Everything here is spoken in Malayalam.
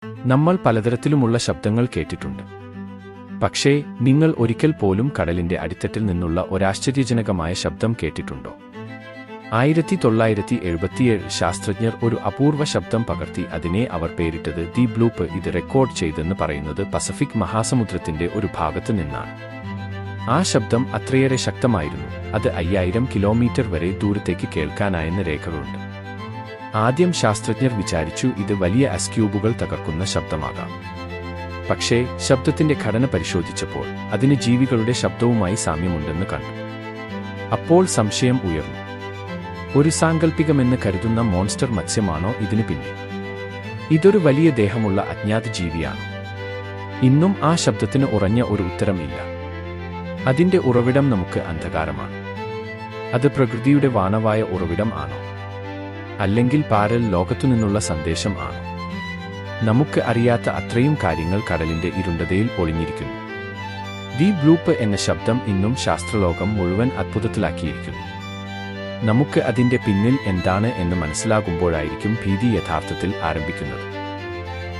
നമ്മൾ പലതരത്തിലുമുള്ള ശബ്ദങ്ങൾ കേട്ടിട്ടുണ്ട്. പക്ഷേ നിങ്ങൾ ഒരിക്കൽ പോലും കടലിന്റെ അടിത്തട്ടിൽ നിന്നുള്ള ഒരാശ്ചര്യജനകമായ ശബ്ദം കേട്ടിട്ടുണ്ടോ? 1977 ശാസ്ത്രജ്ഞർ ഒരു അപൂർവ ശബ്ദം പകർത്തി അതിനെ അവർ പേരിട്ടത് ദി ബ്ലൂപ്പ്. ഇത് റെക്കോർഡ് ചെയ്തെന്ന് പറയുന്നത് പസഫിക് മഹാസമുദ്രത്തിന്റെ ഒരു ഭാഗത്ത് നിന്നാണ്. ആ ശബ്ദം അത്രയേറെ ശക്തമായിരുന്നു അത് 5000 കിലോമീറ്റർ വരെ ദൂരത്തേക്ക് കേൾക്കാനായെന്ന് രേഖകളുണ്ട്. ആദ്യം ശാസ്ത്രജ്ഞർ വിചാരിച്ചു ഇത് വലിയ ഐസ്ക്യൂബുകൾ തകർക്കുന്ന ശബ്ദമാകാം. പക്ഷേ ശബ്ദത്തിന്റെ ഘടന പരിശോധിച്ചപ്പോൾ അതിന് ജീവികളുടെ ശബ്ദവുമായി സാമ്യമുണ്ടെന്ന് കണ്ടു. അപ്പോൾ സംശയം ഉയർന്നു. ഒരു സാങ്കൽപ്പികമെന്ന് കരുതുന്ന മോൺസ്റ്റർ മത്സ്യമാണോ ഇതിനു പിന്നിൽ? ഇതൊരു വലിയ ദേഹമുള്ള അജ്ഞാത ജീവിയാണ്. ഇന്നും ആ ശബ്ദത്തിന് ഉറഞ്ഞ ഒരു ഉത്തരം ഇല്ല. അതിന്റെ ഉറവിടം നമുക്ക് അന്ധകാരമാണ്. അത് പ്രകൃതിയുടെ വാണവായ ഉറവിടം ആണോ? അല്ലെങ്കിൽ പാരൽ ലോകത്തുനിന്നുള്ള സന്ദേശം ആണോ? നമുക്ക് അറിയാത്ത അത്രയും കാര്യങ്ങൾ കടലിന്റെ ഇരുണ്ടതയിൽ ഒളിഞ്ഞിരിക്കുന്നു. ദി ബ്ലൂപ്പ് എന്ന ശബ്ദം ഇന്നും ശാസ്ത്രലോകം മുഴുവൻ അത്ഭുതത്തിലാക്കിയിരിക്കുന്നു. നമുക്ക് അതിന്റെ പിന്നിൽ എന്താണ് എന്ന് മനസ്സിലാകുമ്പോഴായിരിക്കും ഭീതി യഥാർത്ഥത്തിൽ ആരംഭിക്കുന്നത്.